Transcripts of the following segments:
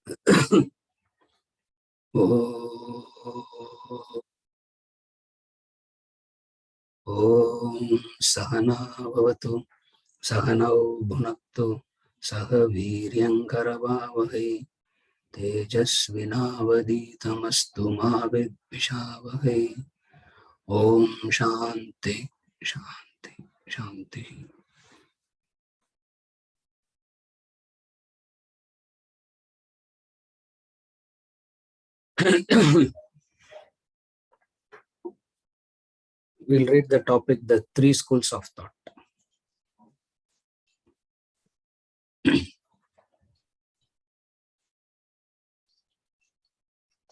Om Sahana Bhavatu Sahanau Bhunaktu Saha Viryankaravavahai Tejasvinavaditamastu ma vidvishavahai. Om Shanti Shanti Shanti. We'll read the topic, the three schools of thought.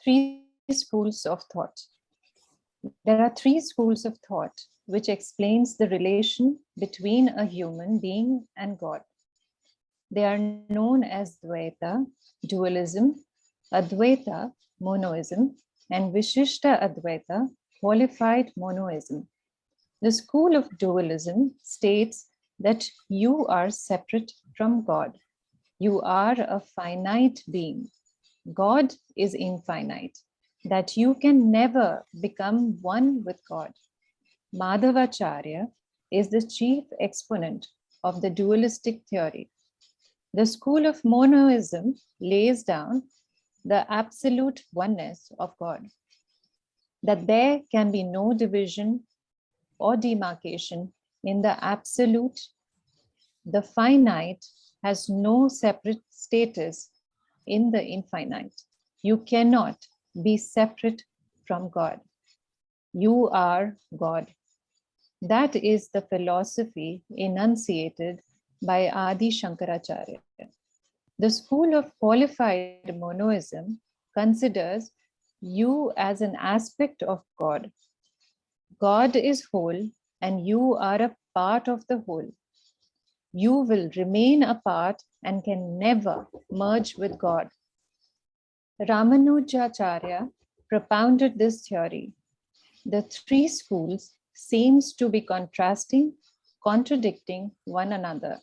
Three schools of thought. There are three schools of thought which explains the relation between a human being and God. They are known as Dvaita, dualism, Advaita, monoism, and Vishishta Advaita, qualified monoism. The school of dualism states that you are separate from God. You are a finite being. God is infinite, that you can never become one with God. Madhavacharya is the chief exponent of the dualistic theory. The school of monoism lays down the absolute oneness of God, that there can be no division or demarcation in the absolute. The finite has no separate status in the infinite. You cannot be separate from God. You are God. That is the philosophy enunciated by Adi Shankaracharya. The school of qualified monoism considers you as an aspect of God. God is whole and you are a part of the whole. You will remain apart and can never merge with God. Ramanujacharya propounded this theory. The three schools seems to be contrasting, contradicting one another.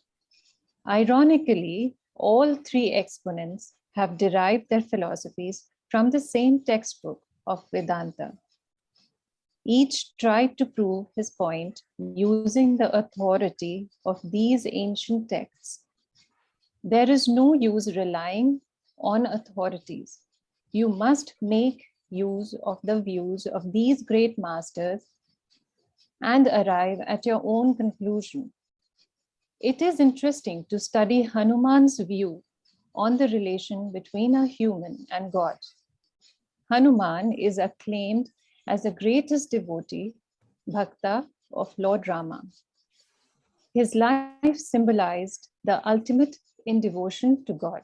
Ironically, all three exponents have derived their philosophies from the same textbook of Vedanta. Each tried to prove his point using the authority of these ancient texts. There is no use relying on authorities. You must make use of the views of these great masters and arrive at your own conclusion. It is interesting to study Hanuman's view on the relation between a human and God. Hanuman is acclaimed as the greatest devotee, Bhakta of Lord Rama. His life symbolized the ultimate in devotion to God.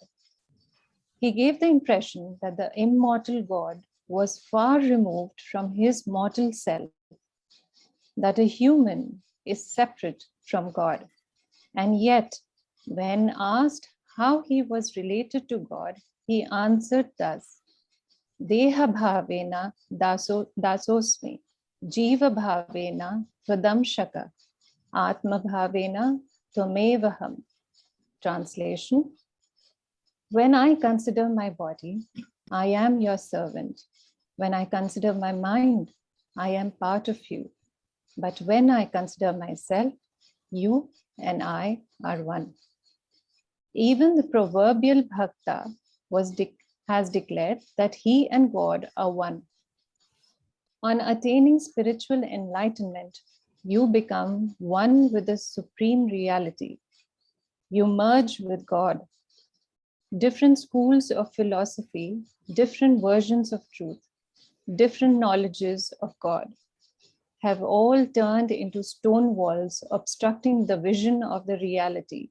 He gave the impression that the immortal God was far removed from his mortal self, that a human is separate from God. And yet, when asked how he was related to God, he answered thus, Deha bhavena dasosmi, jiva bhavena tvadam shaka, atma bhavena tvamevaham. Translation: when I consider my body, I am your servant. When I consider my mind, I am part of you. But when I consider myself, you and I are one. Even the proverbial Bhakta has declared that he and God are one. On attaining spiritual enlightenment, you become one with the supreme reality. You merge with God. Different schools of philosophy, different versions of truth, different knowledges of God have all turned into stone walls obstructing the vision of the reality.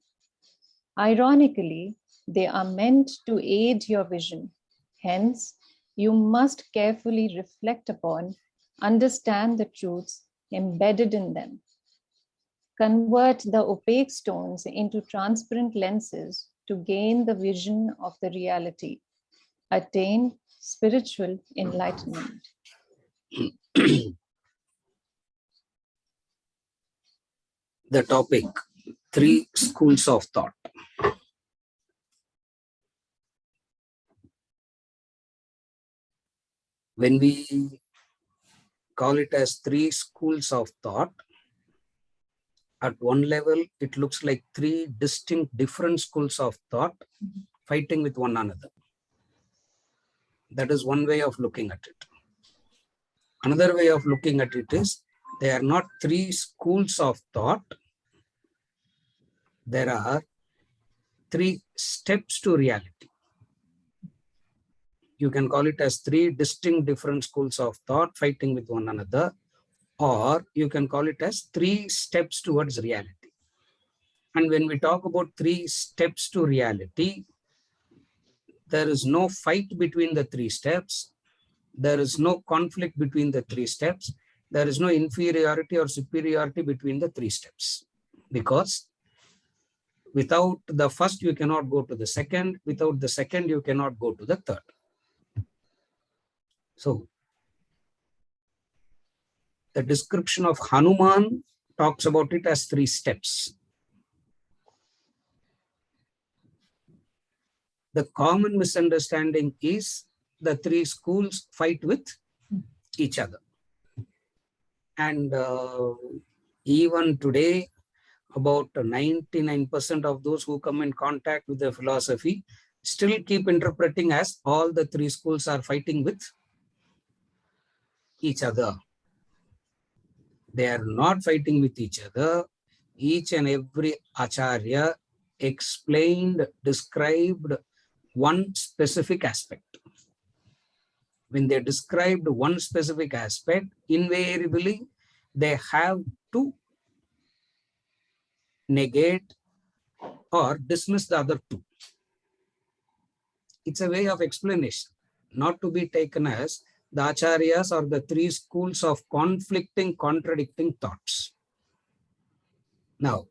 Ironically, they are meant to aid your vision. Hence, you must carefully reflect upon, understand the truths embedded in them. Convert the opaque stones into transparent lenses to gain the vision of the reality. Attain spiritual enlightenment. The topic, three schools of thought. When we call it as three schools of thought, at one level, it looks like three distinct different schools of thought fighting with one another. That is one way of looking at it. Another way of looking at it is they are not three schools of thought. There are three steps to reality. You can call it as three distinct different schools of thought fighting with one another, or you can call it as three steps towards reality. And when we talk about three steps to reality, there is no fight between the three steps. There is no conflict between the three steps. There is no inferiority or superiority between the three steps. Because without the first, you cannot go to the second. Without the second, you cannot go to the third. So the description of Hanuman talks about it as three steps. The common misunderstanding is the three schools fight with each other. And even today, about 99% of those who come in contact with the philosophy still keep interpreting as all the three schools are fighting with each other. They are not fighting with each other. Each and every acharya explained, described one specific aspect. When they described one specific aspect, invariably they have to negate or dismiss the other two. It's a way of explanation, not to be taken as the acharyas or the three schools of conflicting, contradicting thoughts. Now,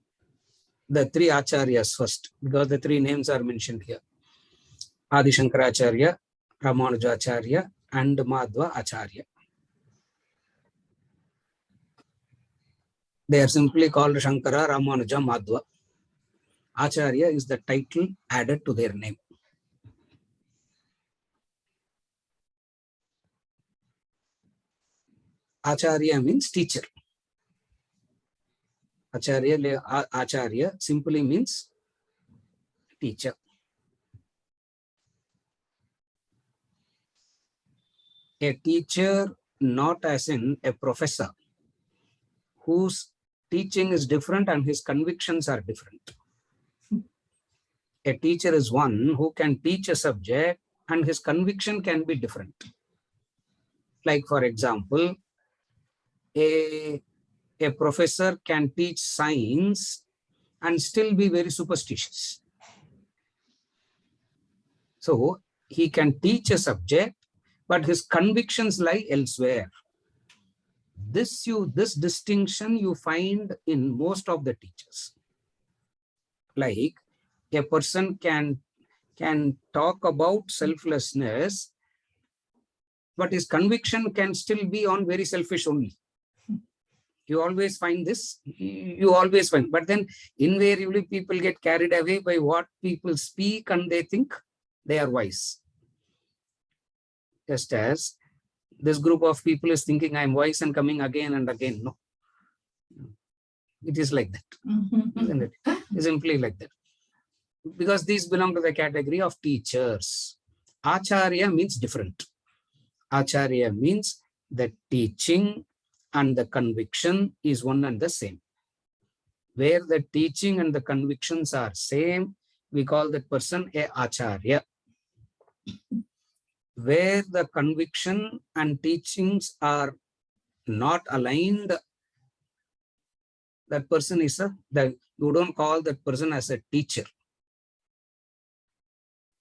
the three acharyas first, because the three names are mentioned here. Adi Shankaracharya, Ramanujacharya, and Madhva Acharya. They are simply called Shankara, Ramanuja, Madhva. Acharya is the title added to their name. Acharya means teacher. Acharya simply means teacher. A teacher, not as in a professor, whose teaching is different and his convictions are different. A teacher is one who can teach a subject and his conviction can be different. Like, for example, a professor can teach science and still be very superstitious. So he can teach a subject, but his convictions lie elsewhere. This distinction you find in most of the teachers. Like, a person can talk about selflessness, but his conviction can still be on very selfish only. You always find this, but then invariably people get carried away by what people speak and they think they are wise. Just as this group of people is thinking I'm wise and coming again and again. No, it is like that, isn't it? It's simply like that. Because these belong to the category of teachers. Acharya means different. Acharya means the teaching and the conviction is one and the same. Where the teaching and the convictions are same, we call that person a acharya. Where the conviction and teachings are not aligned, that person is you don't call that person as a teacher.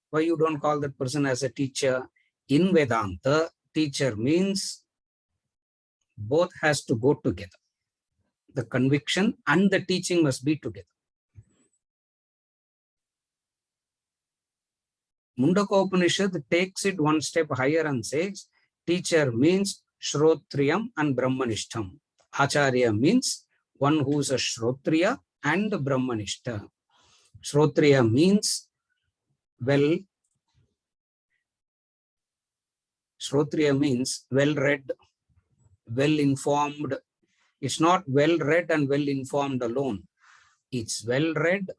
Why you don't call that person as a teacher? In Vedanta, teacher means both has to go together. The conviction and the teaching must be together. Mundakopanishad takes it one step higher and says, teacher means Shrotriyam and Brahmanishtam. Acharya means one who is a Shrotriya and Brahmanishta. Shrotriya means well Shrotriya means well-read, well-informed. It's not well-read and well-informed alone. It's well-read,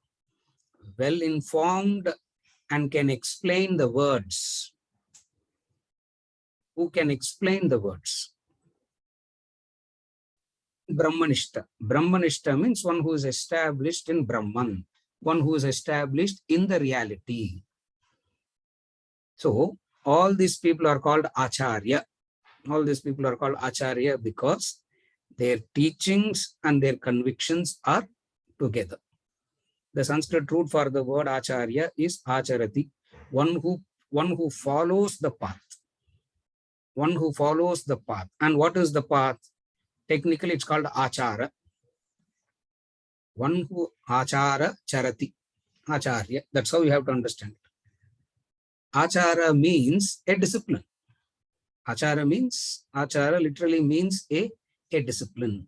well-informed, and can explain the words. Who can explain the words? Brahmanishta. Brahmanishta means one who is established in Brahman, one who is established in the reality. So all these people are called Acharya. All these people are called Acharya because their teachings and their convictions are together. The Sanskrit root for the word Acharya is Acharati, one who follows the path. One who follows the path. And what is the path? Technically, it's called Achara. One who Achara Charati. Acharya. That's how you have to understand it. Achara means a discipline. Achara literally means a discipline.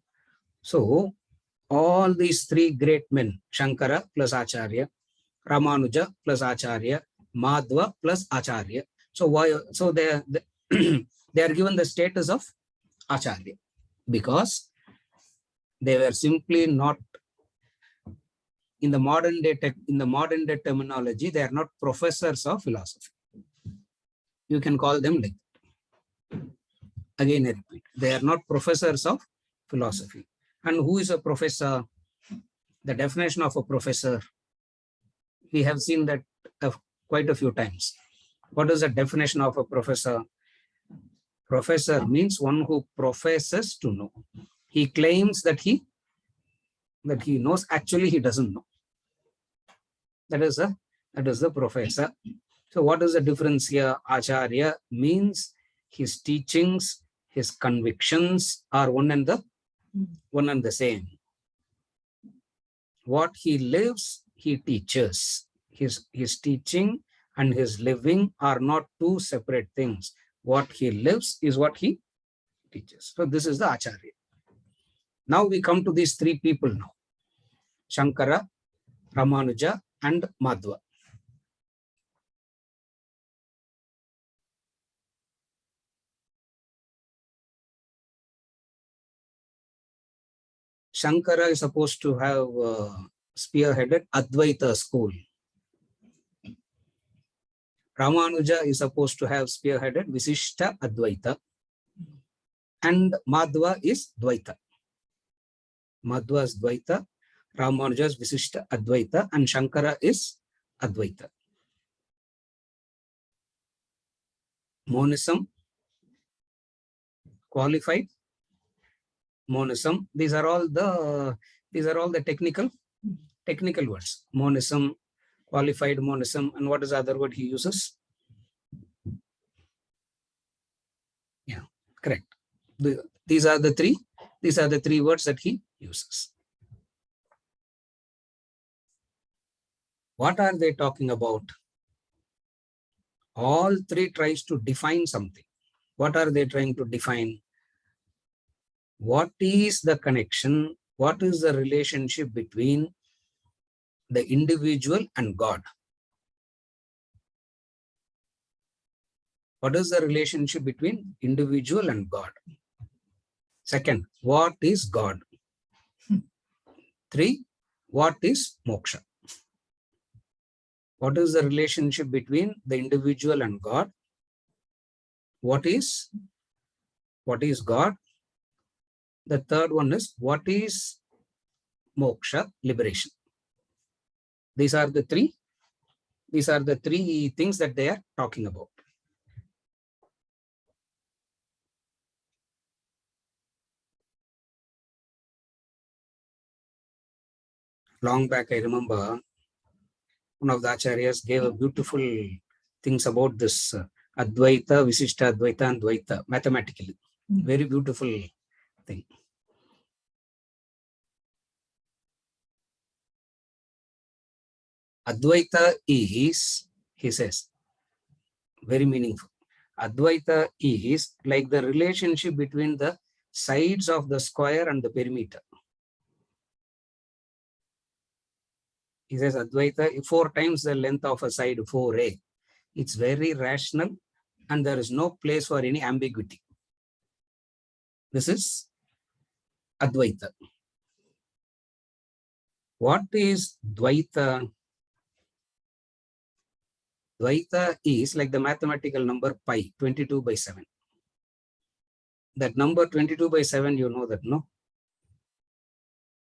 So, all these three great men, Shankara plus Acharya, Ramanuja plus Acharya, Madhva plus Acharya. So, they they are given the status of Acharya because they were simply not, in the modern day terminology, they are not professors of philosophy. You can call them like that. Again, I repeat, they are not professors of philosophy. And who is a professor? The definition of a professor, we have seen that quite a few times. What is the definition of a professor? Professor means one who professes to know. He claims that he knows, actually he doesn't know. That is the professor. So what is the difference here? Acharya means his teachings, his convictions are one and the same. What he lives, he teaches. His teaching and his living are not two separate things. What he lives is what he teaches. So this is the Acharya. Now we come to these three people now. Shankara, Ramanuja, and Madhva. Shankara is supposed to have spearheaded Advaita school. Ramanuja is supposed to have spearheaded Visishta Advaita. And Madhva is Dvaita. Madhva is Dvaita, Ramanuja is Visishta Advaita, and Shankara is Advaita. Monism, qualified monism. These are all the technical words. Monism, qualified monism, and what is the other word he uses? Yeah, correct. These are the three words that he uses. What are they talking about? All three tries to define something. What are they trying to define? What is the connection? What is the relationship between the individual and God? What is the relationship between individual and God? Second, what is God? 3, what is moksha? What is the relationship between the individual and God? What is God? The third one is, what is moksha, liberation? These are the three things that they are talking about. Long back, I remember one of the acharyas gave a beautiful things about this Advaita, Visishta Advaita, and Dvaita mathematically. Very beautiful thing. Advaita is, he says, very meaningful. Advaita is like the relationship between the sides of the square and the perimeter. He says Advaita, 4 times the length of a side, 4a. It's very rational, and there is no place for any ambiguity. This is Advaita. What is Dvaita? Dvaita is like the mathematical number pi, 22 by 7. That number 22 by 7, you know that, no?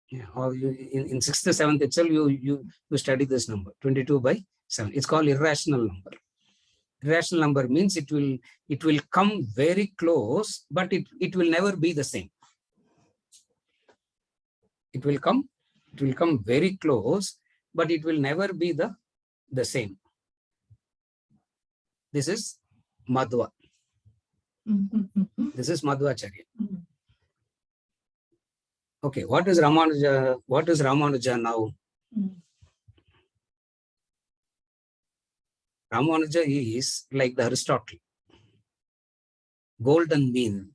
Yeah, or you, in 6th, 7th itself, you study this number, 22 by 7. It's called irrational number. Irrational number means it will come very close, but it will never be the same. It will come very close, but it will never be the same. This is Madhva. This is Madhvacharya. Okay, what is Ramanuja? What is Ramanuja now? Ramanuja is like the Aristotle. Golden mean.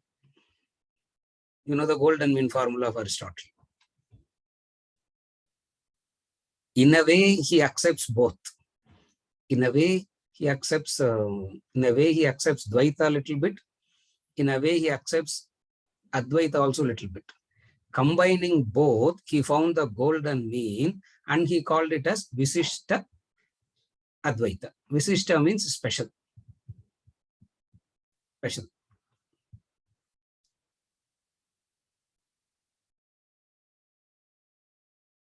You know the golden mean formula of Aristotle. In a way, he accepts both. In a way, he accepts Dvaita a little bit. In a way, he accepts Advaita also a little bit. Combining both, he found the golden mean and he called it as Visishta Advaita. Visishta means special. Special.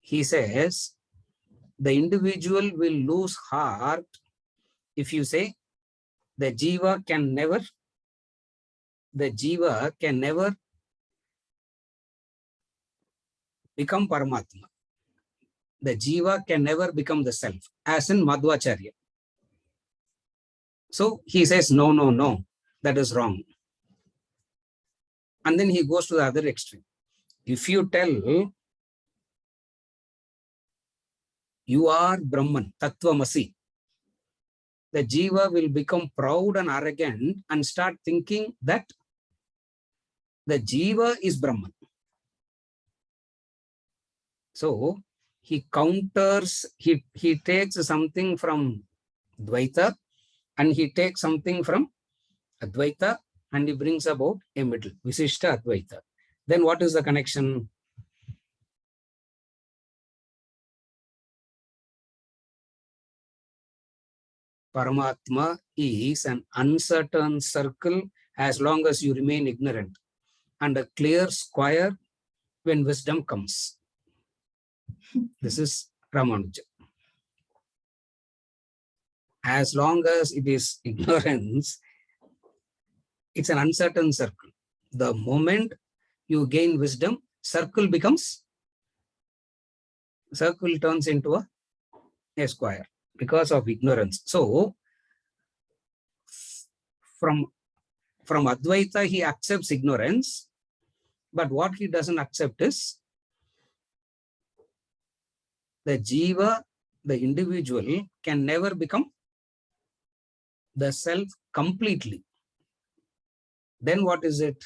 He says, the individual will lose heart if you say the jiva can never become Paramatma. The jiva can never become the self, as in Madhvacharya. So he says, no, that is wrong. And then he goes to the other extreme. If you tell you are Brahman, Tattvamasi, the jiva will become proud and arrogant and start thinking that the jiva is Brahman. So he counters, he takes something from Dvaita and he takes something from Advaita and he brings about a middle, Visishta Advaita. Then what is the connection? Paramatma is an uncertain circle as long as you remain ignorant, and a clear square when wisdom comes. This is Ramanuja. As long as it is ignorance, it's an uncertain circle. The moment you gain wisdom, circle turns into a square because of ignorance. So from Advaita, he accepts ignorance, but what he doesn't accept is the jiva, the individual, can never become the self completely. Then what is it?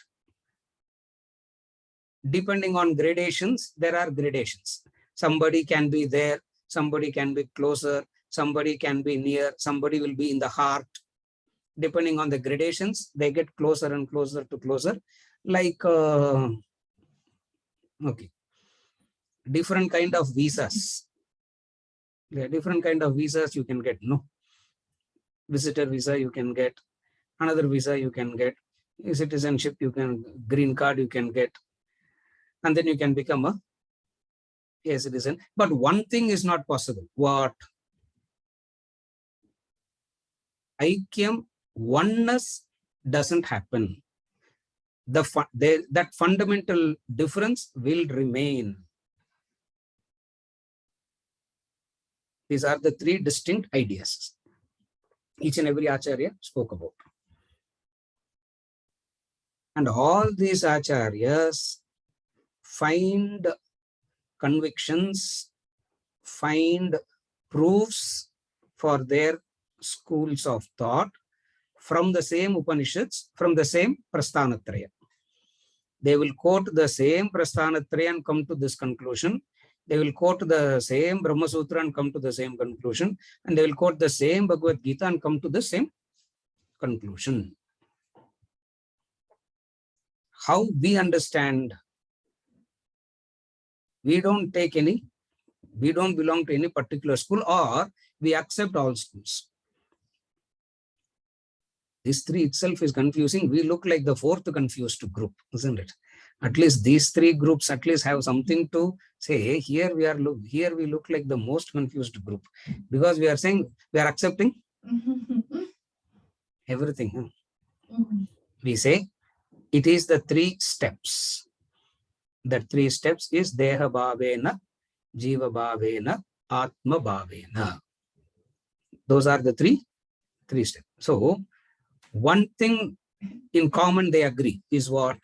Depending on gradations, there are gradations. Somebody can be there, somebody can be closer, somebody can be near, somebody will be in the heart. Depending on the gradations, they get closer and closer to closer. Like, okay, different kind of visas. There are different kind of visas you can get, no? Visitor visa you can get, another visa you can get, citizenship you can, green card you can get, and then you can become a citizen. But one thing is not possible. What? Aikyam, oneness doesn't happen. That fundamental difference will remain. These are the three distinct ideas. Each and every Acharya spoke about. And all these Acharyas find convictions, find proofs for their schools of thought from the same Upanishads, from the same Prasthanatraya. They will quote the same Prasthanatraya and come to this conclusion. They will quote the same Brahma Sutra and come to the same conclusion. And they will quote the same Bhagavad Gita and come to the same conclusion. How we understand, we don't belong to any particular school, or we accept all schools. This three itself is confusing. We look like the fourth confused group, isn't it? At least these three groups at least have something to say. Hey, here we look like the most confused group, because we are saying we are accepting everything. We say it is the three steps. The three steps is Deha Bhavena, Jiva Bhavena, Atma Bhavena. Those are the three steps. So one thing in common they agree is what?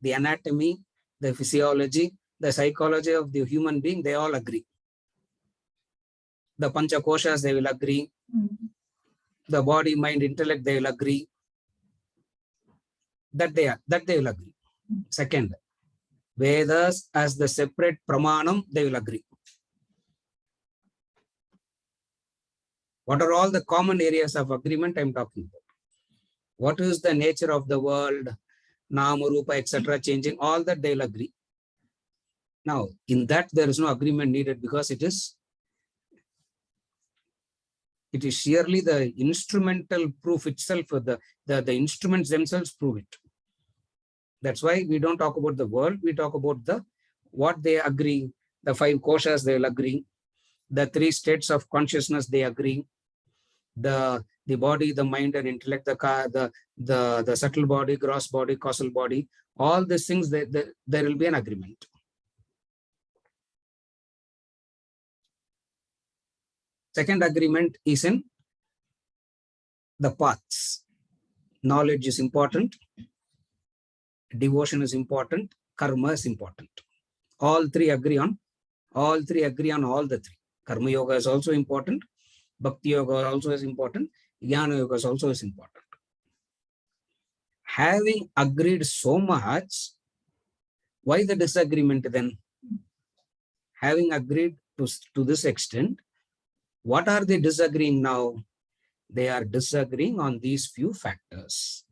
The anatomy, the physiology, the psychology of the human being, they all agree. The Pancha Koshas, they will agree. The body, mind, intellect, they will agree. That they will agree. Second, Vedas as the separate pramanam, they will agree. What are all the common areas of agreement I'm talking about? What is the nature of the world, Nama, Rupa, etc., changing? All that they will agree. Now, in that there is no agreement needed, because it is sheerly the instrumental proof itself. The instruments themselves prove it. That's why we don't talk about the world. We talk about what they agree. The five koshas, they will agree. The three states of consciousness, they agree. The body, the mind and intellect, the subtle body, gross body, causal body, all these things, there will be an agreement. Second agreement is in the paths. Knowledge is important. Devotion is important. Karma is important. All three agree on all the three. Karma yoga is also important. Bhakti yoga also is important. Jnana yoga is also is important. Having agreed so much, why the disagreement then? Having agreed to this extent, what are they disagreeing now? They are disagreeing on these few factors.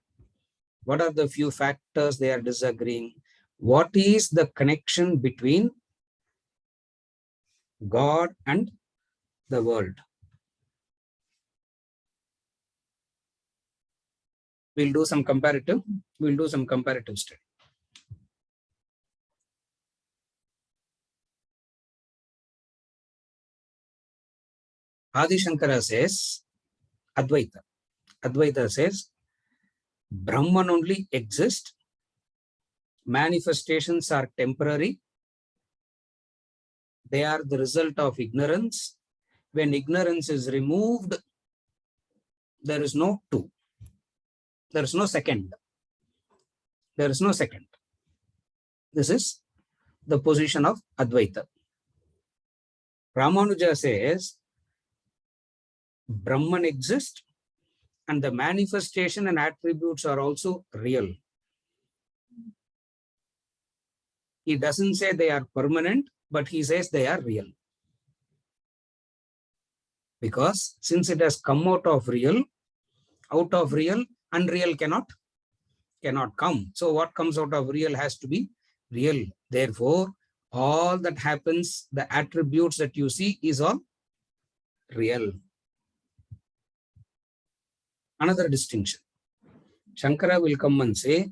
What are the few factors they are disagreeing? What is the connection between God and the world? We'll do some comparative study. Adi Shankara says, Advaita says, Brahman only exists. Manifestations are temporary. They are the result of ignorance. When ignorance is removed, there is no two. There is no second. There is no second. This is the position of Advaita. Ramanuja says, Brahman exists and the manifestation and attributes are also real. He doesn't say they are permanent, but he says they are real. Because since it has come out of real, unreal cannot come. So what comes out of real has to be real. Therefore, all that happens, the attributes that you see is all real. Another distinction. Shankara will come and say,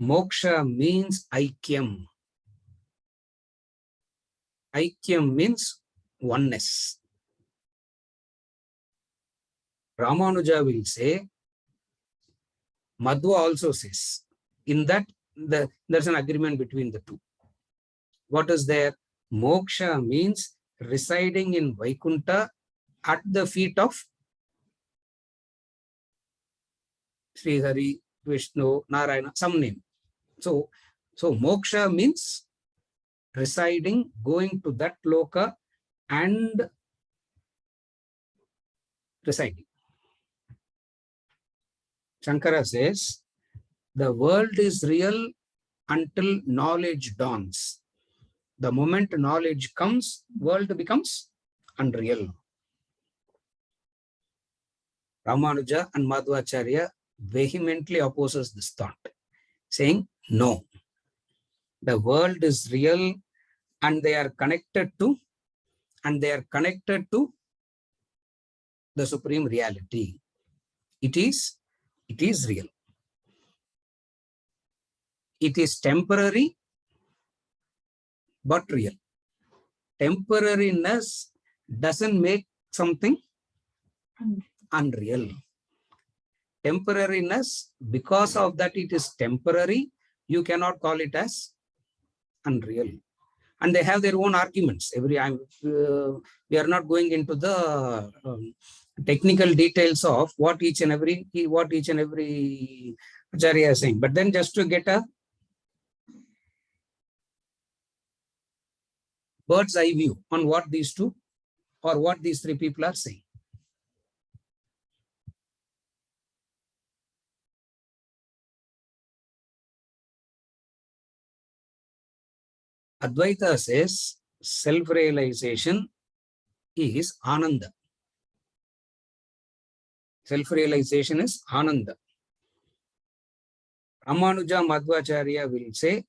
moksha means aikyam. Aikyam means oneness. Ramanuja will say, Madhva also says, in that there's an agreement between the two. What is there? Moksha means residing in Vaikuntha at the feet of Sri Hari, Vishnu, Narayana, some name. So moksha means residing, going to that loka and residing. Shankara says, the world is real until knowledge dawns. The moment knowledge comes, world becomes unreal. Ramanuja and Madhvacharya vehemently opposes this thought, saying, no, the world is real and they are connected to the supreme reality. It is real. It is temporary, but real. Temporariness doesn't make something unreal. Temporariness, because of that it is temporary, you cannot call it as unreal. And they have their own arguments. We are not going into the technical details of what each and every acharya is saying. But then just to get a bird's eye view on what these two or what these three people are saying. Advaita says self-realization is Ananda. Self-realization is Ananda. Ramanuja Madhvacharya will say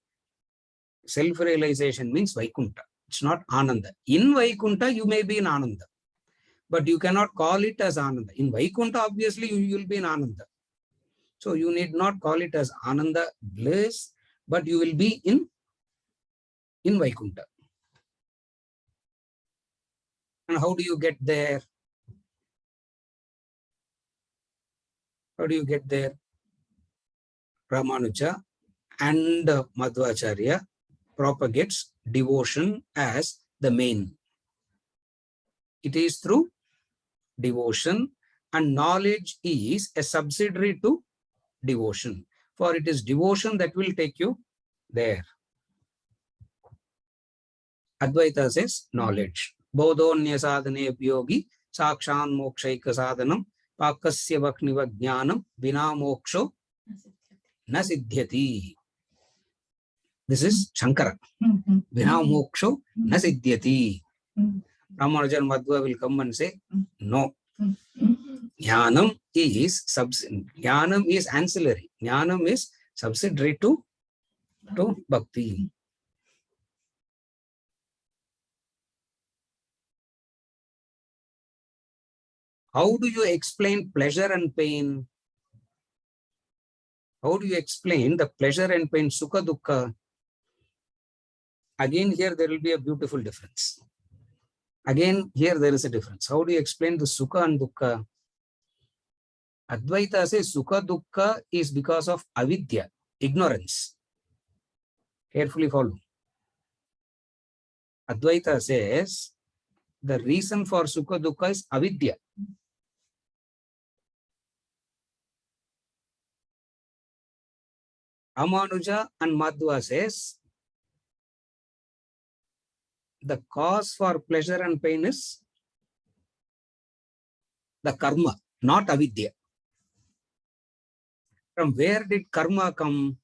self-realization means Vaikuntha. It's not Ananda. In Vaikuntha, you may be in Ananda, but you cannot call it as Ananda. In Vaikuntha, obviously, you will be in Ananda. So you need not call it as Ananda bliss, but you will be in Vaikuntha. And how do you get there? How do you get there? Ramanuja and Madhvacharya propagates devotion as the main. It is through devotion, and knowledge is a subsidiary to devotion. For it is devotion that will take you there. Advaita says knowledge. Bodhonya sadhane yogi sakshan mokshaika sadhanam pakasya vakniva jnanam vina moksho na siddhyati. This is Shankara. Vina moksho na siddhyati. Ramanuja and Madhva will come and say, no. Jnanam is ancillary. Jnanam is subsidiary to bhakti. How do you explain pleasure and pain? How do you explain the pleasure and pain, sukha dukkha? Again, here there will be a beautiful difference. Again, here there is a difference. How do you explain the sukha and dukkha? Advaita says sukha dukkha is because of avidya, ignorance. Carefully follow. Advaita says the reason for sukha dukkha is avidya. Ramanuja and Madhva says the cause for pleasure and pain is the karma, not avidya. From where did karma come?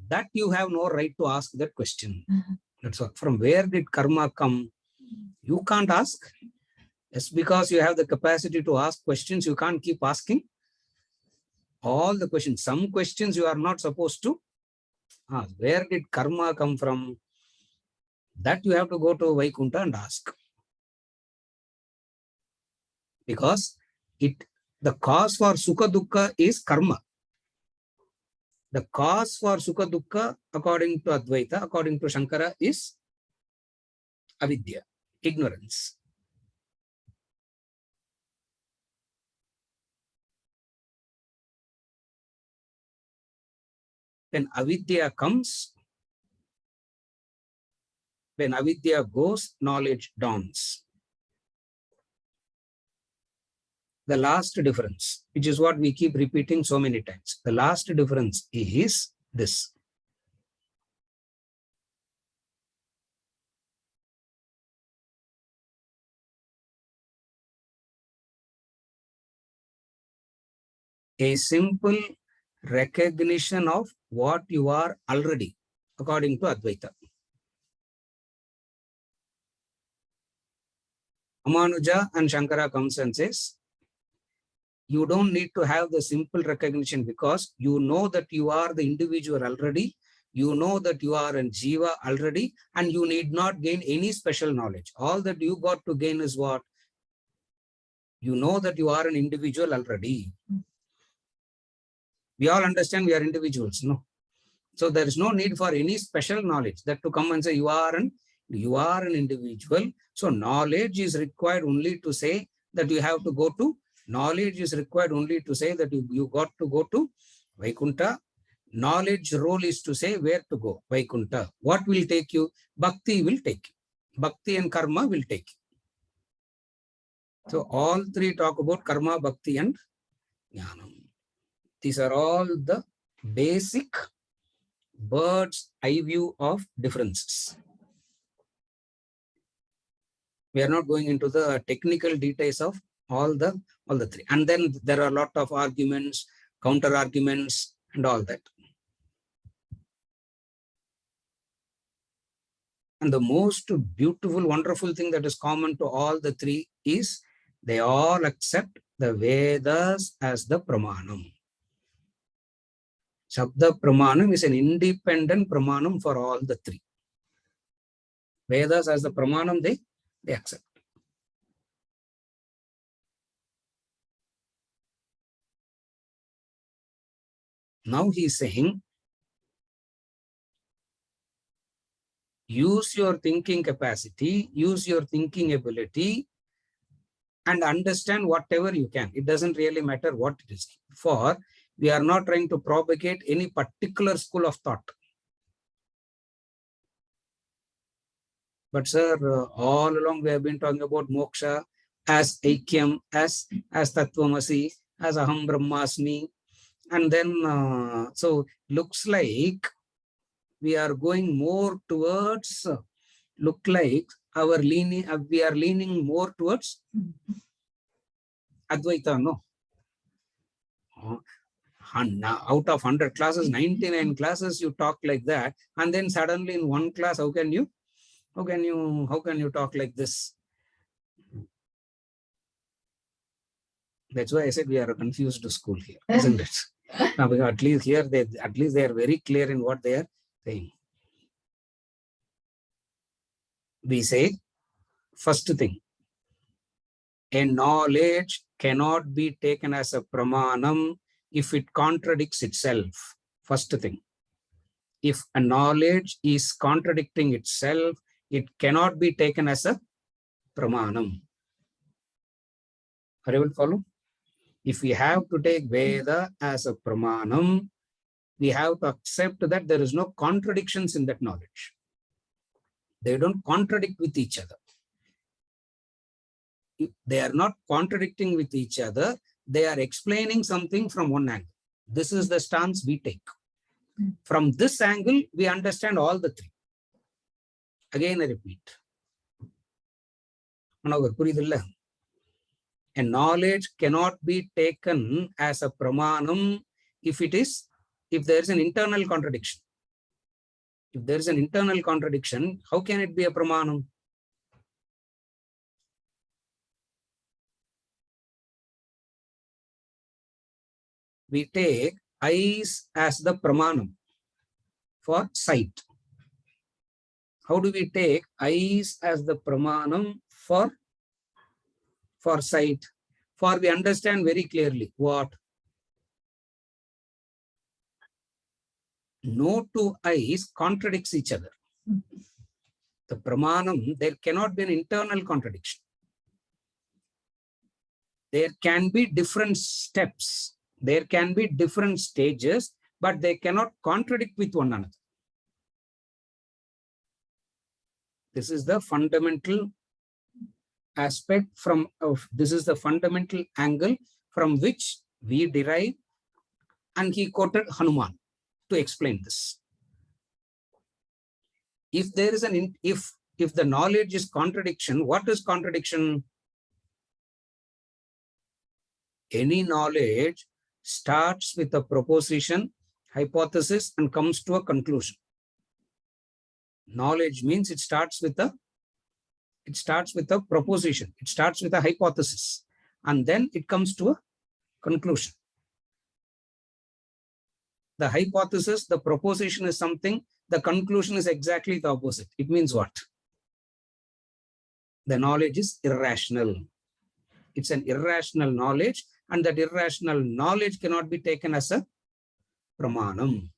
That you have no right to ask that question. That's all. From where did karma come? You can't ask. Just because you have the capacity to ask questions, you can't keep asking all the questions. Some questions you are not supposed to ask. Where did karma come from? That you have to go to Vaikuntha and ask. Because the cause for sukha dukkha is karma. The cause for sukha dukkha, according to Advaita, according to Shankara, is avidya, ignorance. When avidya comes, when avidya goes, knowledge dawns. The last difference, which is what we keep repeating so many times, the last difference is this. A simple recognition of what you are already, according to Advaita. Ramanuja and Shankara comes and says, you don't need to have the simple recognition, because you know that you are the individual already. You know that you are a jiva already, and you need not gain any special knowledge. All that you got to gain is what? You know that you are an individual already. We all understand we are individuals, no? So there is no need for any special knowledge that to come and say you are an individual. So knowledge is required only to say that you have to go to, knowledge is required only to say that you got to go to Vaikuntha. Knowledge role is to say where to go, Vaikuntha. What will take you? Bhakti will take you. Bhakti and karma will take you. So all three talk about karma, bhakti and jnanam. These are all the basic bird's eye view of differences. We are not going into the technical details of all the three. And then there are a lot of arguments, counter arguments, and all that. And the most beautiful, wonderful thing that is common to all the three is they all accept the Vedas as the Pramanam. Shabda Pramanam is an independent Pramanam for all the three. Vedas as the Pramanam, they accept. Now he is saying, use your thinking capacity, use your thinking ability, and understand whatever you can. It doesn't really matter what it is. For we are not trying to propagate any particular school of thought. But sir, all along we have been talking about moksha as Aikyam, as Tattvamasi, as Aham Brahmasmi. And then, so looks like we are going more towards, look like our leaning, we are leaning more towards Advaita, no? Out of 100 classes, 99 classes you talk like that, and then suddenly in one class, how can you talk like this? That's why I said we are a confused school here, isn't it? Now, because at least here, they are very clear in what they are saying. We say, first thing, a knowledge cannot be taken as a pramanam if it contradicts itself. First thing. If a knowledge is contradicting itself, it cannot be taken as a pramanam. Are you able to follow? If we have to take Veda as a pramanam, we have to accept that there is no contradictions in that knowledge. They don't contradict with each other. If they are not contradicting with each other, they are explaining something from one angle. This is the stance we take. From this angle, we understand all the three. Again, I repeat. A knowledge cannot be taken as a pramanam if there is an internal contradiction. If there is an internal contradiction, how can it be a pramanam? We take eyes as the pramanam for sight. How do we take eyes as the pramanam for sight? For we understand very clearly what? No two eyes contradicts each other. The pramanam, there cannot be an internal contradiction. There can be different steps. There can be different stages, but they cannot contradict with one another. This is the fundamental aspect this is the fundamental angle from which we derive, and he quoted Hanuman to explain this. If there is if the knowledge is contradiction, what is contradiction? Any knowledge starts with a proposition, hypothesis, and comes to a conclusion. Knowledge means it starts with a proposition, it starts with a hypothesis, and then it comes to a conclusion. The hypothesis, the proposition is something, the conclusion is exactly the opposite. It means what? The knowledge is irrational. It's an irrational knowledge, and that irrational knowledge cannot be taken as a pramanam.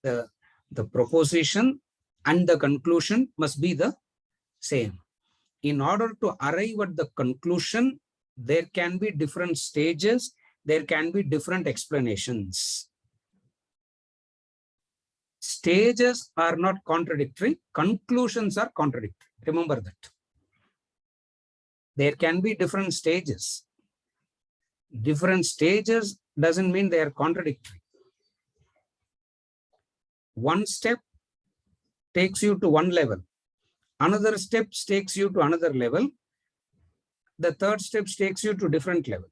The proposition and the conclusion must be the same. In order to arrive at the conclusion, there can be different stages, there can be different explanations. Stages are not contradictory, conclusions are contradictory. Remember that. There can be different stages. Different stages doesn't mean they are contradictory. One step takes you to one level. Another step takes you to another level. The third step takes you to different level.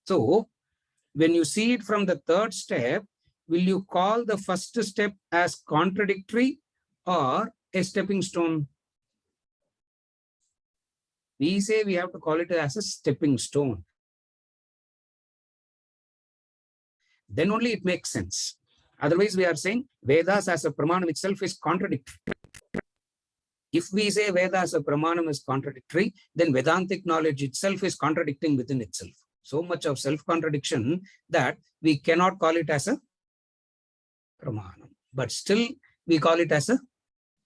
So, when you see it from the third step, will you call the first step as contradictory or a stepping stone? We say we have to call it as a stepping stone. Then only it makes sense. Otherwise, we are saying Vedas as a pramanam itself is contradictory. If we say Veda as a pramanam is contradictory, then Vedantic knowledge itself is contradicting within itself. So much of self-contradiction that we cannot call it as a pramanam. But still, we call it as a,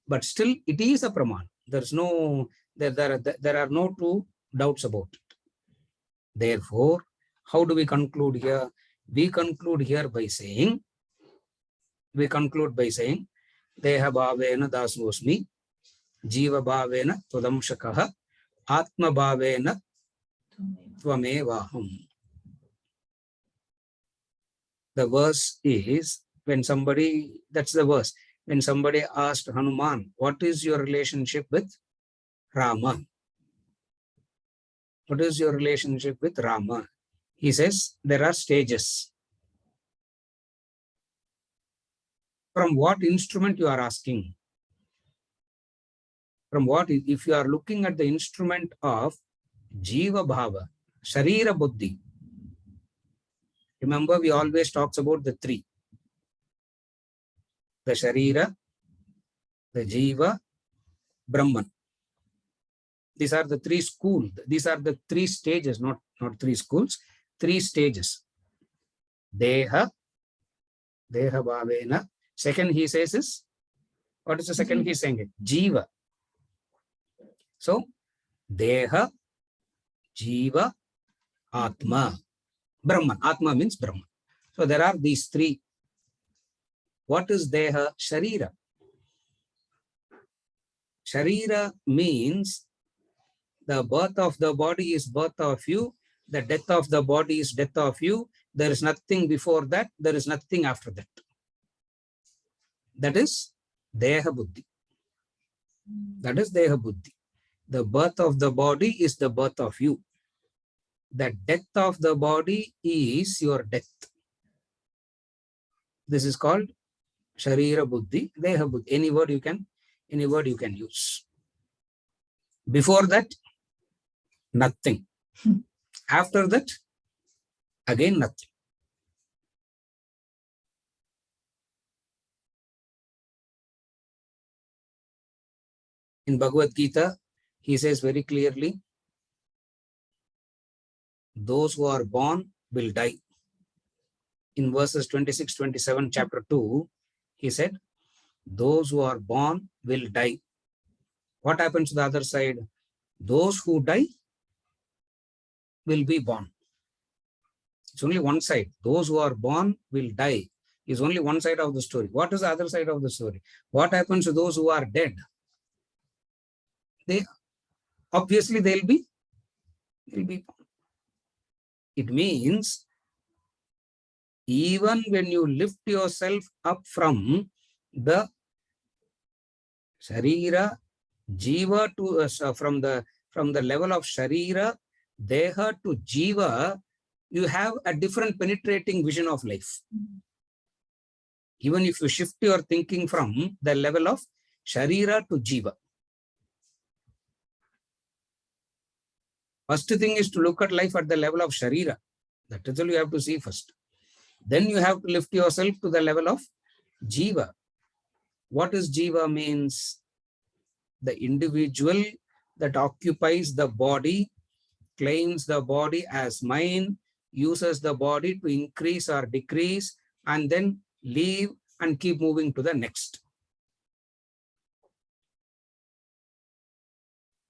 but still it is a pramanam. There's no, there are no two doubts about it. Therefore, how do we conclude here? We conclude here by saying, Deha bhavena dasosmi, jiva bhavena tvadamshakaha, atma bhavena tvamevaham. The verse is, when somebody, that's the verse, when somebody asked Hanuman, what is your relationship with Rama? What is your relationship with Rama? He says, there are stages. From what instrument you are asking? From what, if you are looking at the instrument of Jiva Bhava, Sharira Buddhi. Remember, we always talks about the three. The Sharira, the Jiva, Brahman. These are the three schools. These are the three stages, not three schools, three stages. Deha, Deha Bhavena. Second he says is, what is the second he's saying? Jiva. So, Deha, Jiva, Atma. Brahman. Atma means Brahman. So there are these three. What is Deha? Sharira. Sharira means the birth of the body is birth of you. The death of the body is death of you. There is nothing before that. There is nothing after that. That is Deha Buddhi. That is Deha Buddhi. The birth of the body is the birth of you. The death of the body is your death. This is called Sharira Buddhi, Deha Buddhi. Any word you can use. Before that, nothing. After that, again nothing. In Bhagavad Gita, he says very clearly, those who are born will die. In verses 26, 27, chapter 2, he said, those who are born will die. What happens to the other side? Those who die will be born. It's only one side. Those who are born will die. Is only one side of the story. What is the other side of the story? What happens to those who are dead? They obviously they'll be born. It means even when you lift yourself up from the Sharira, Jiva to from the level of Sharira, Deha to Jiva, you have a different penetrating vision of life. Even if you shift your thinking from the level of Sharira to Jiva. First thing is to look at life at the level of Sharira. That is all you have to see first. Then you have to lift yourself to the level of Jiva. What is Jiva means? The individual that occupies the body, claims the body as mine, uses the body to increase or decrease, and then leave and keep moving to the next.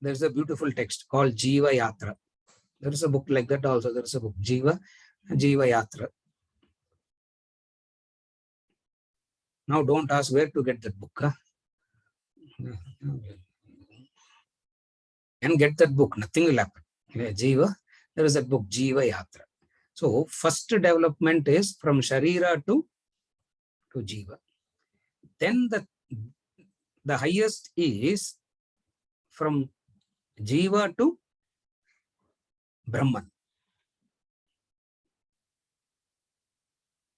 There's a beautiful text called Jiva Yatra. There is a book like that also. There is a book, Jiva Yatra. Now don't ask where to get that book. Huh? And get that book, nothing will happen. Jiva, there is a book, Jiva Yatra. So first development is from Sharira to Jiva. Then the highest is from Jiva to Brahman.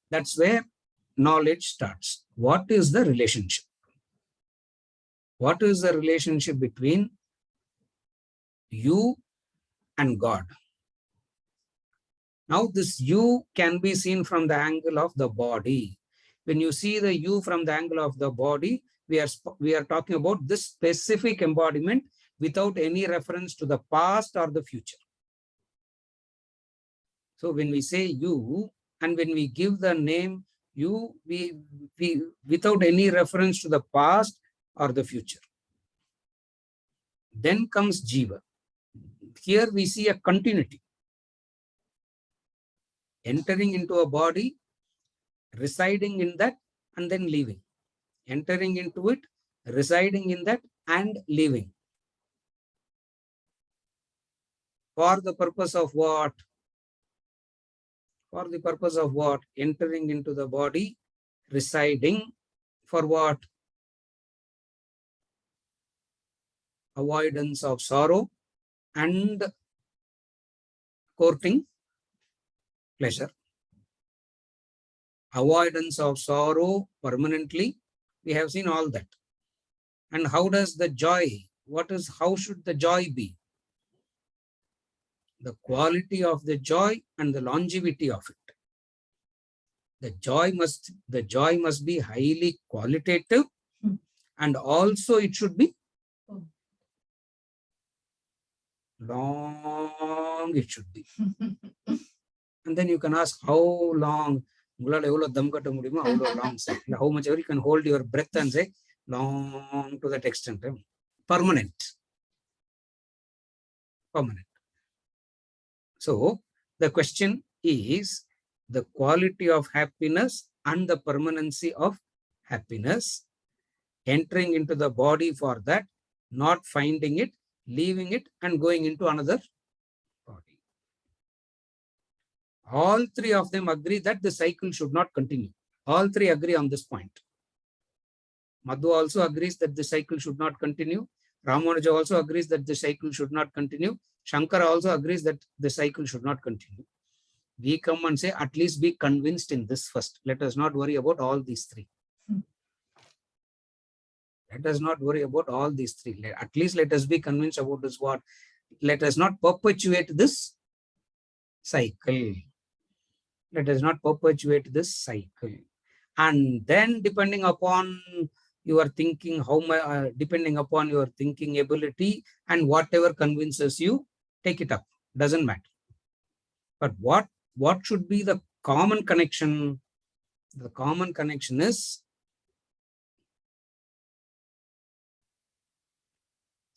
That's where knowledge starts. What is the relationship? What is the relationship between you and God? Now this you can be seen from the angle of the body. When you see the you from the angle of the body, we are talking about this specific embodiment without any reference to the past or the future. So when we say you, and when we give the name you, we without any reference to the past or the future. Then comes Jiva. Here we see a continuity. Entering into a body, residing in that, and then leaving. Entering into it, residing in that, and leaving. For the purpose of what? For the purpose of what? Entering into the body, residing. For what? Avoidance of sorrow and courting pleasure. Avoidance of sorrow permanently. We have seen all that. And how does the joy, how should the joy be? The quality of the joy and the longevity of it. The joy must be highly qualitative, and also it should be long. It should be. And then you can ask how long. How much ever you can hold your breath and say long to that extent. Permanent. So the question is the quality of happiness and the permanency of happiness. Entering into the body for that, not finding it, leaving it, and going into another body. All three of them agree that the cycle should not continue. All three agree on this point. Madhu also agrees that the cycle should not continue. Ramanuja also agrees that the cycle should not continue. Shankara also agrees that the cycle should not continue. We come and say, at least be convinced in this first. Let us not worry about all these three. Let us not worry about all these three. At least let us be convinced about this what. Let us not perpetuate this cycle. Let us not perpetuate this cycle. And then depending upon your thinking, depending upon your thinking ability and whatever convinces you, take it up. Doesn't matter. But what should be the common connection? The common connection is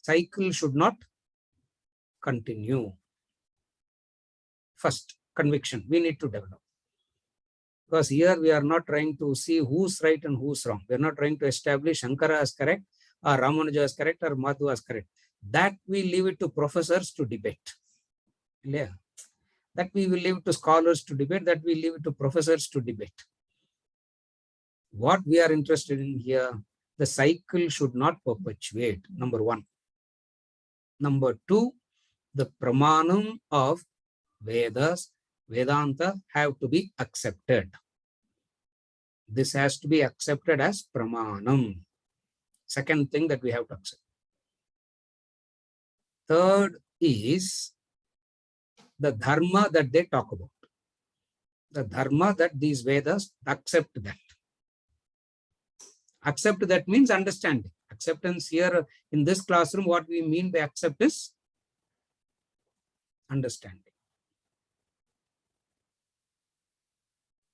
cycle should not continue. First, conviction we need to develop. Because here we are not trying to see who's right and who's wrong. We are not trying to establish Shankara is correct, or Ramanuja is correct, or Madhu is correct. That we leave it to professors to debate. Yeah. That we will leave it to scholars to debate, that we leave it to professors to debate. What we are interested in here, the cycle should not perpetuate, number one. Number two, the pramanam of Vedas, Vedanta have to be accepted. This has to be accepted as pramanam. Second thing that we have to accept. Third is the dharma that they talk about. The dharma that these Vedas accept that. Accept that means understanding. Acceptance here in this classroom, what we mean by accept is understanding.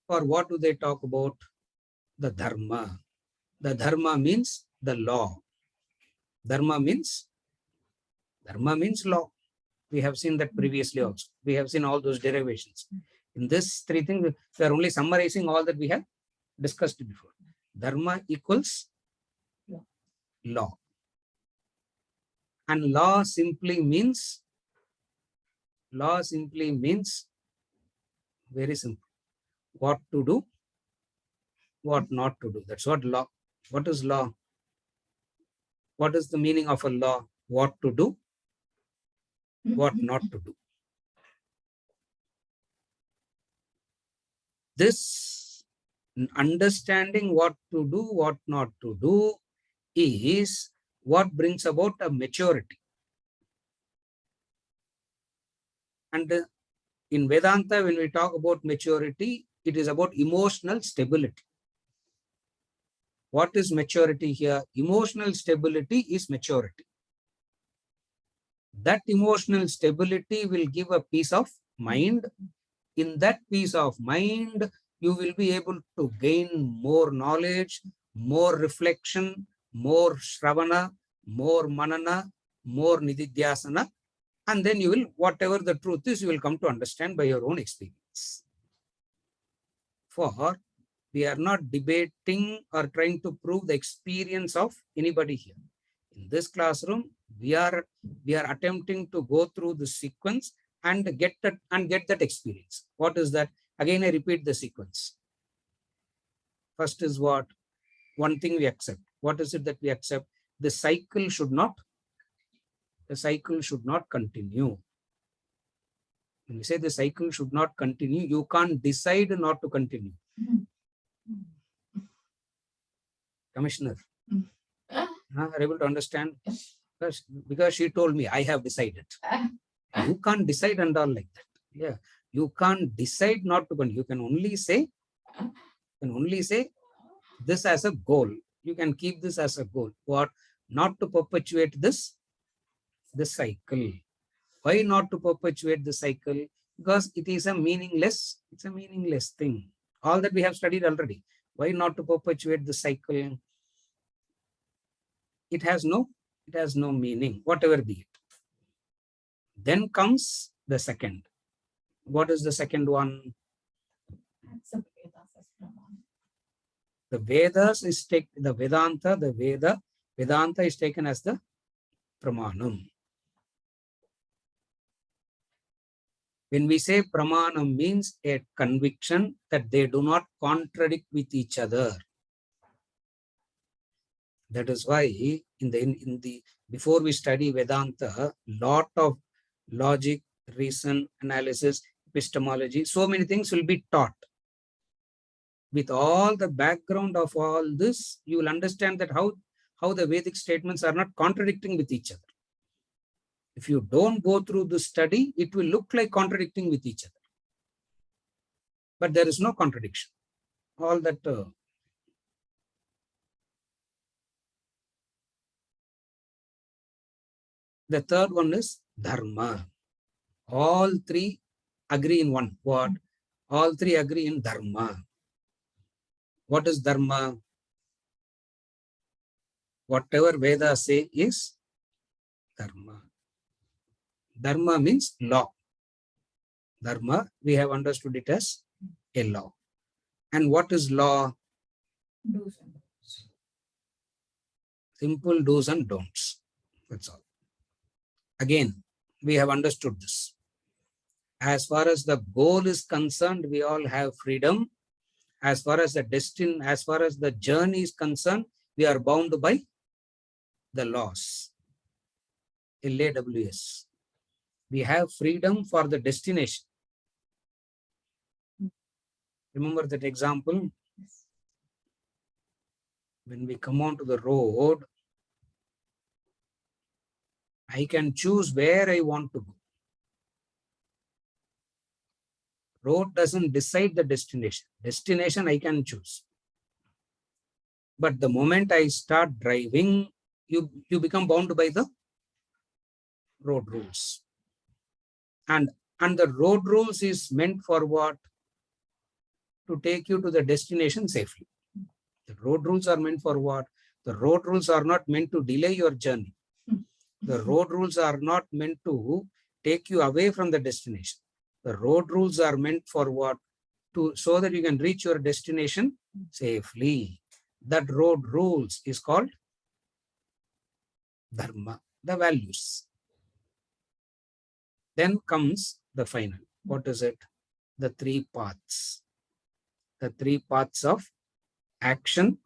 Or what do they talk about? The dharma. The dharma means the law. Dharma means law. We have seen that previously also. We have seen all those derivations. In this three things, we are only summarizing all that we have discussed before. Dharma equals law. And law simply means very simple. What to do, what not to do. That's what law. What is law? What is the meaning of a law? What to do, what not to do. This understanding what to do, what not to do is what brings about a maturity. And in Vedanta, when we talk about maturity, it is about emotional stability. What is maturity here? Emotional stability is maturity. That emotional stability will give a peace of mind. In that peace of mind, you will be able to gain more knowledge, more reflection, more shravana, more manana, more nididhyasana, and then you will, whatever the truth is, you will come to understand by your own experience. For we are not debating or trying to prove the experience of anybody here. In this classroom, we are attempting to go through the sequence and get that experience. What is that? Again, I repeat the sequence. First is what? One thing we accept. What is it that we accept? The cycle should not continue. When we say the cycle should not continue, you can't decide not to continue. Commissioner, are able to understand? Because she told me, I have decided. You can't decide and all like that. Yeah, you can't decide not to continue. You can only say this as a goal. You can keep this as a goal. What? Not to perpetuate this cycle. Why not to perpetuate the cycle? Because it is a meaningless, it's a meaningless thing. All that we have studied already. Why not to perpetuate the cycle? It has no meaning, whatever be it. Then comes the second. What is the second one? The Vedas is taken, the Vedanta, Vedanta is taken as the Pramanam. When we say Pramanam means a conviction that they do not contradict with each other. That is why in the before we study Vedanta, lot of logic, reason, analysis, epistemology, so many things will be taught. With all the background of all this, you will understand that how the Vedic statements are not contradicting with each other. If you don't go through the study, it will look like contradicting with each other. But there is no contradiction. All that the third one is Dharma. All three agree in one. What? All three agree in Dharma. What is Dharma? Whatever Vedas say is Dharma. Dharma means law. Dharma, we have understood it as a law. And what is law? Do's and don'ts. Simple do's and don'ts. That's all. Again, we have understood this. As far as the goal is concerned, we all have freedom. As far as the destiny, as far as the journey is concerned, we are bound by the laws. LAWS. We have freedom for the destination. Remember that example? When we come onto the road, I can choose where I want to go. Road doesn't decide the destination. Destination I can choose. But the moment I start driving, you become bound by the road rules. And the road rules is meant for what? To take you to the destination safely. The road rules are meant for what? The road rules are not meant to delay your journey. The road rules are not meant to take you away from the destination. The road rules are meant for what? So that you can reach your destination safely. That road rules is called Dharma, the values. Then comes the final. What is it? The three paths. The three paths of action,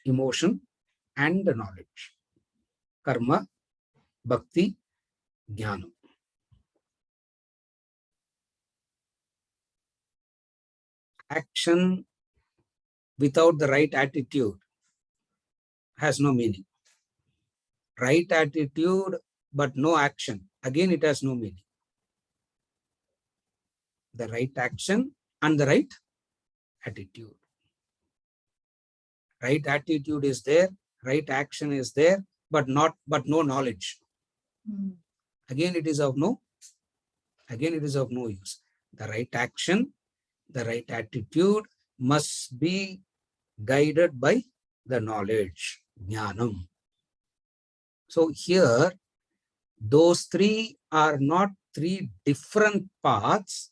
emotion, and knowledge. Karma, bhakti, jnana. Action without the right attitude has no meaning. Right attitude but no action, again it has no meaning. The right action and the right attitude. Right attitude is there, right action is there, but no knowledge. Again it is of no use. The right action, the right attitude must be guided by the knowledge, jnanam. So here, those three are not three different paths.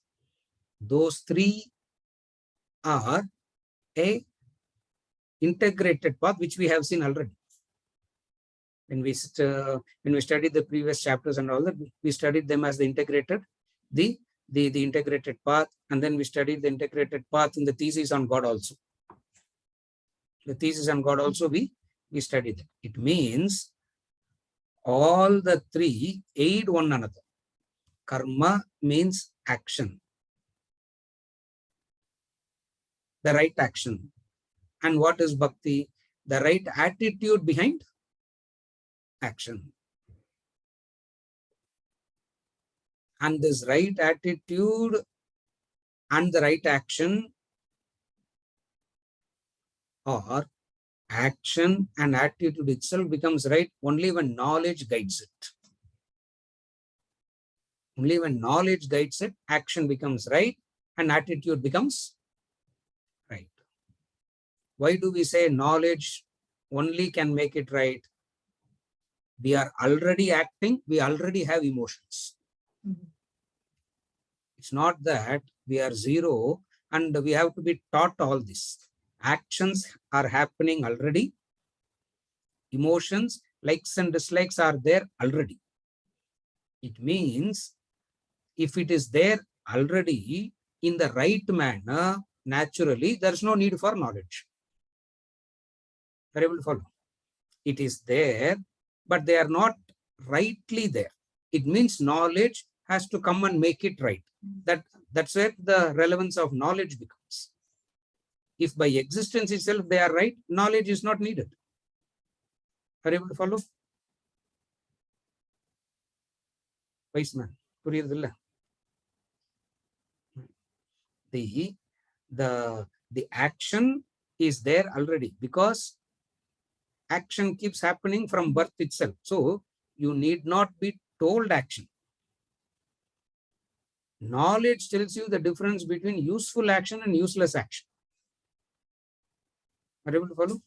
Those three are a integrated path, which we have seen already. When we studied the previous chapters and all that, we studied them as the integrated, the integrated path, and then we studied the integrated path in the thesis on God also. The thesis on God also we studied it. It means all the three aid one another. Karma means action, the right action. And what is bhakti? The right attitude behind action. And this right attitude and the right action, or action and attitude itself, becomes right only when knowledge guides it. Only when knowledge guides it, action becomes right and attitude becomes right. Why do we say knowledge only can make it right? We are already acting, we already have emotions. It's not that we are zero and we have to be taught all this. Actions are happening already. Emotions, likes and dislikes are there already. It means if it is there already in the right manner, naturally, there is no need for knowledge. Are you able to follow? It is there, but they are not rightly there. It means knowledge has to come and make it right. That's where the relevance of knowledge becomes. If by existence itself they are right, knowledge is not needed. Are you able to follow? Wise man. The action is there already because action keeps happening from birth itself. So you need not be told action. Knowledge tells you the difference between useful action and useless action. Are you able to follow?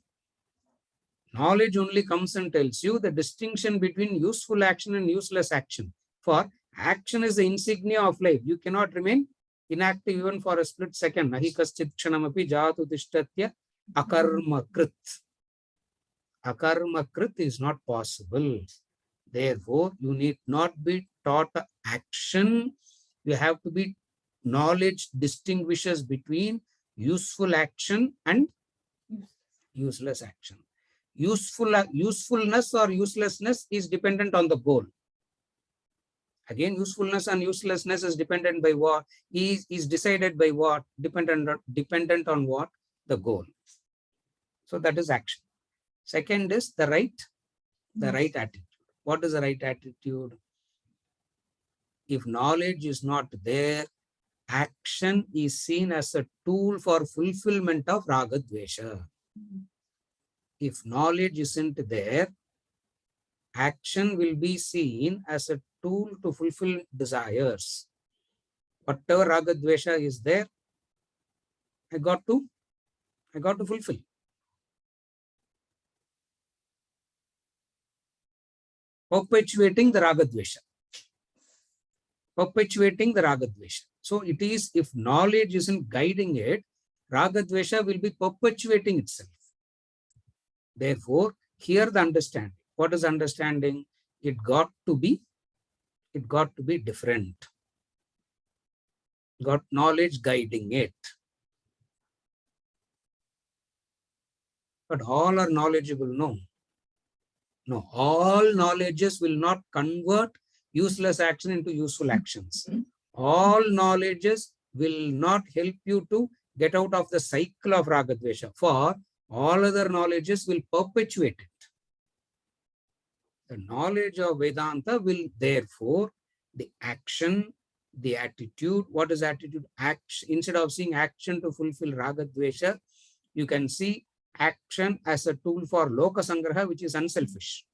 Knowledge only comes and tells you the distinction between useful action and useless action. For action is the insignia of life. You cannot remain inactive even for a split second. Nahi kaschit kshanamapi jatu tishtatya akarma krit. Akarma krit is not possible. Therefore, you need not be taught action. You have to be knowledge distinguishes between useful action and useless action. Usefulness or uselessness is dependent on the goal. Again, usefulness and uselessness is dependent by what? Is decided by what? Dependent on what? The goal. So that is action. Second is the right attitude. What is the right attitude? If knowledge is not there, action is seen as a tool for fulfillment of raga dvesha. If knowledge isn't there, action will be seen as a tool to fulfill desires. Whatever raga dvesha is there, I got to fulfill. Perpetuating the raga dvesha. Perpetuating the raga dvesha. So it is, if knowledge isn't guiding it, raga dvesha will be perpetuating itself. Therefore, here the understanding. What is understanding? It got to be different. Got knowledge guiding it. But all are knowledgeable? No. No, all knowledges will not convert useless action into useful actions. All knowledges will not help you to get out of the cycle of raga dvesha. For all other knowledges will perpetuate it. The knowledge of Vedanta will therefore, the action, the attitude. What is attitude? Action. Instead of seeing action to fulfill raga dvesha, you can see action as a tool for loka sangraha, which is unselfish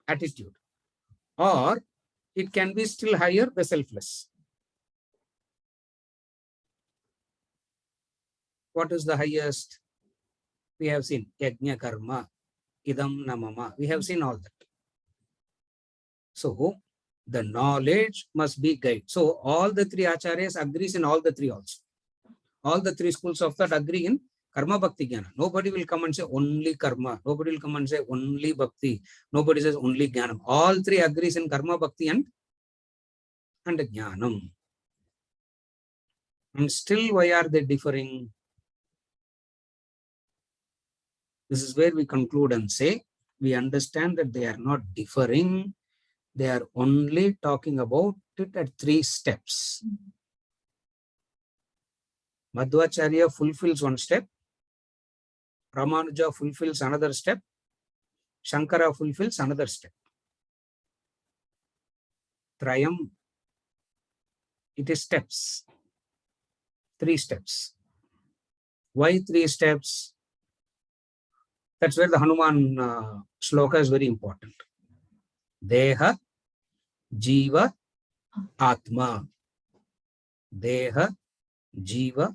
attitude. Or it can be still higher, the selfless. What is the highest? We have seen yajna karma, idam namama. We have seen all that. So the knowledge must be guide. So all the three acharyas agrees in all the three also. All the three schools of thought agree in karma bhakti jnana. Nobody will come and say only karma. Nobody will come and say only bhakti. Nobody says only jnanam. All three agrees in karma bhakti and jnanam. And still, why are they differing? This is where we conclude and say, we understand that they are not differing. They are only talking about it at three steps. Madhvacharya fulfills one step. Ramanuja fulfills another step. Shankara fulfills another step. Trayam, it is steps. 3 steps. Why 3 steps? That's where the Hanuman shloka is very important. Deha, Jiva, Atma. Deha, Jiva,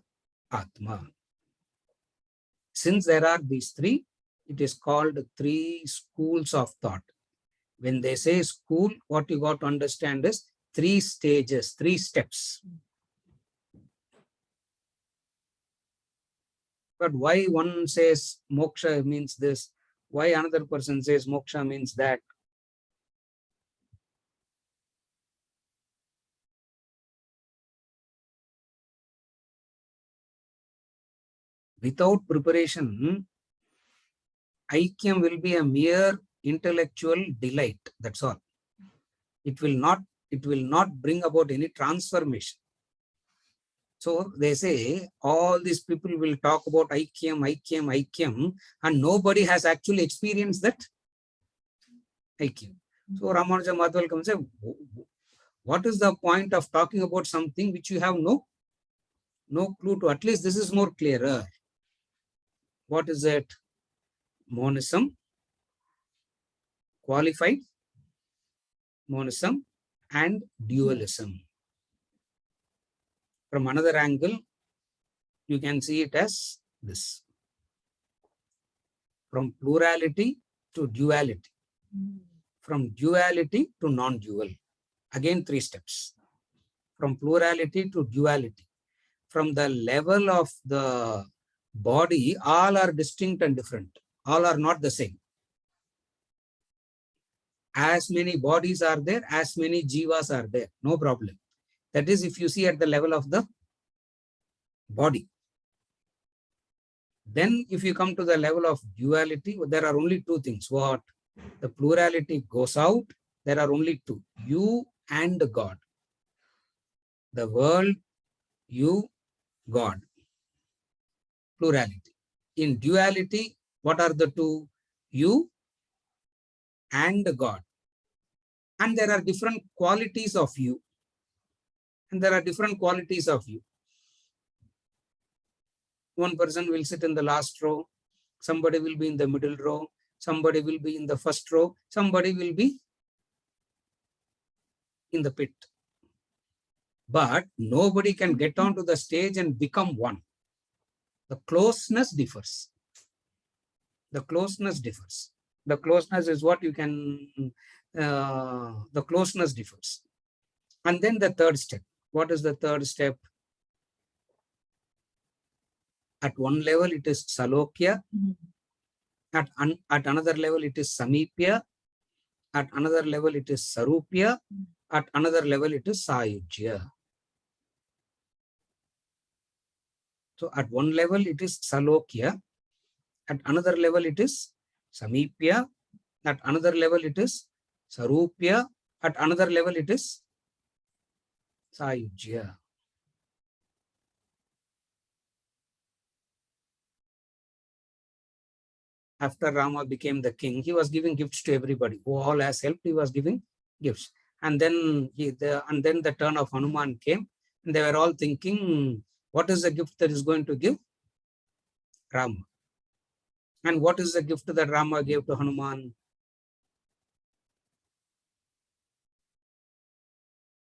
Atma. Since there are these 3, it is called 3 schools of thought. When they say school, what you got to understand is 3 stages, 3 steps. But why one says moksha means this? Why another person says moksha means that? Without preparation, aikyam will be a mere intellectual delight. That's all. It will not bring about any transformation. So they say all these people will talk about aikyam, and nobody has actually experienced that aikyam. So Ramanuja Madhva will come and say, what is the point of talking about something which you have no clue to? At least this is more clearer. What is it? Monism, qualified monism, and dualism. From another angle, you can see it as this. From plurality to duality. From duality to non-dual. Again, 3 steps. From plurality to duality. From the level of the body, all are distinct and different. All are not the same. As many bodies are there, as many jivas are there. No problem. That is if you see at the level of the body. Then if you come to the level of duality, there are only 2 things. What? The plurality goes out. There are only 2. You and God. The world, you, God. Plurality. In duality, what are the 2? You and God. And there are different qualities of you. And there are different qualities of you. One person will sit in the last row, somebody will be in the middle row, somebody will be in the first row, somebody will be in the pit. But nobody can get onto the stage and become one. The closeness differs. The closeness differs. The closeness is what you can, the closeness differs. And then the third step. What is the third step? At one level, it is Salokya. At another level, it is Samipya. At another level, it is Sarupya. At another level, it is Sayujya. So at one level, it is Salokya. At another level, it is Samipya. At another level, it is Sarupya. At another level, it is Sayujya. After Rama became the king, he was giving gifts to everybody. Who all has helped, he was giving gifts. And then the turn of Hanuman came, and they were all thinking, what is the gift that is going to give Rama? And what is the gift that Rama gave to Hanuman?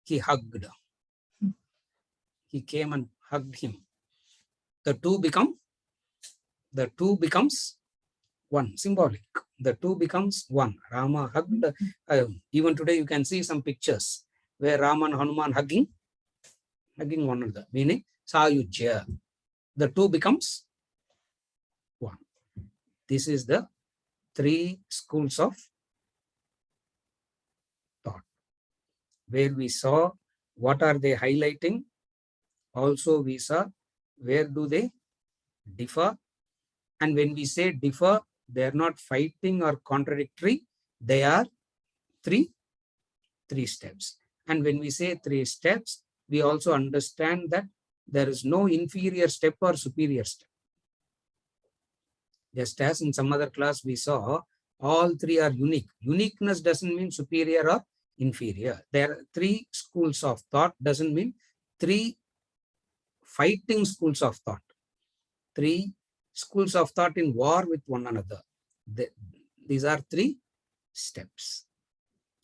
He hugged. He came and hugged him. The two becomes one, symbolic. The two becomes one. Rama hugged. Even today you can see some pictures where Rama and Hanuman hugging one another, meaning Sayujya. The two becomes one. This is the three schools of thought, where we saw what are they highlighting. Also we saw where do they differ. And when we say differ, they are not fighting or contradictory. They are three steps. And when we say three steps, we also understand that there is no inferior step or superior step. Just as in some other class we saw, all three are unique. Uniqueness doesn't mean superior or inferior. There are three schools of thought, doesn't mean three fighting schools of thought. Three schools of thought in war with one another. These are three steps.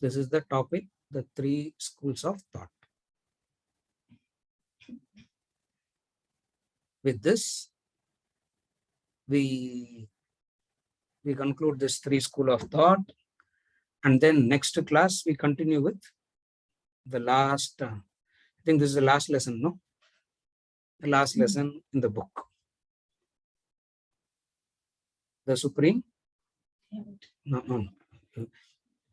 This is the topic, the three schools of thought. With this, we conclude this three school of thought, and then next class we continue with the last, I think this is the last lesson, no? The last lesson in the book. The Supreme? No.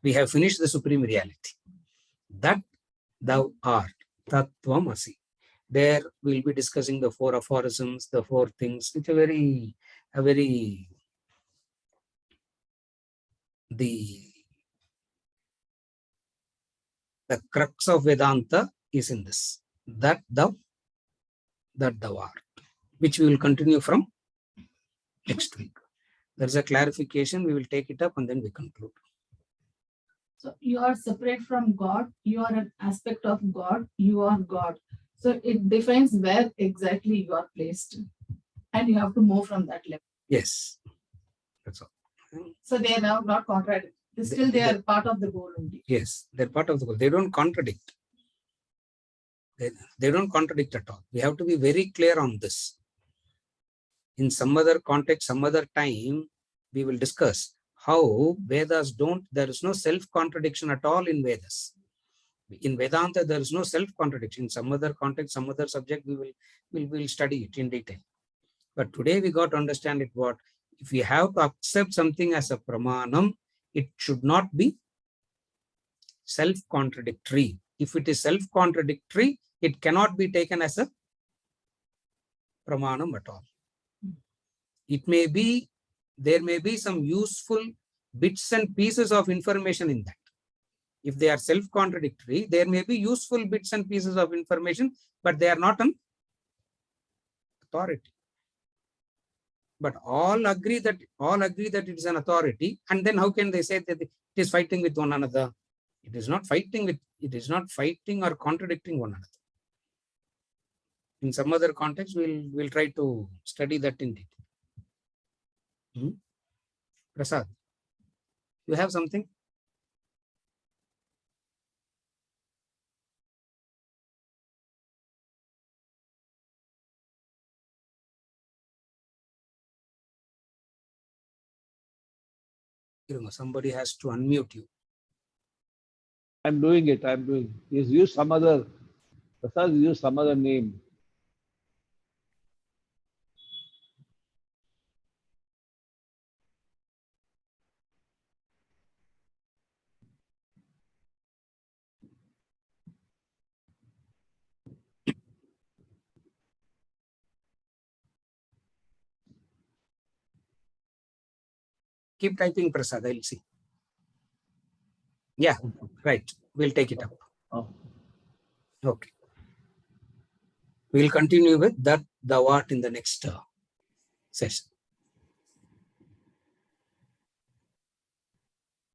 We have finished the Supreme Reality. That thou art, Tattvamasi. There we'll be discussing the four aphorisms, the four things. It's the crux of Vedanta is in this. That thou art, which we will continue from next week. There's a clarification. We will take it up and then we conclude. So you are separate from God. You are an aspect of God. You are God. So it defines where exactly you are placed. And you have to move from that level. Yes. That's all. So they are now not contradictory. Still they are part of the goal only. Yes, they're part of the goal. They don't contradict. They don't contradict at all. We have to be very clear on this. In some other context, some other time, we will discuss how Vedas don't, there is no self-contradiction at all in Vedas. In Vedanta, there is no self-contradiction. In some other context, some other subject, we will study it in detail. But today we got to understand it what, if we have to accept something as a pramanam, it should not be self-contradictory. If it is self-contradictory, it cannot be taken as a pramanam at all. It may be, there may be some useful bits and pieces of information in that. If they are self-contradictory, there may be useful bits and pieces of information, but they are not an authority. But all agree that it is an authority, and then how can they say that it is fighting with one another? It is not fighting or contradicting one another. In some other context, we'll try to study that in detail. Prasad, you have something? Somebody has to unmute you. I'm doing it. I'm doing. He's used some other. Prasad used some other name. Keep typing, Prasad. I'll see. Yeah, right. We'll take it up. Oh. Okay. We'll continue with that thou art in the next session.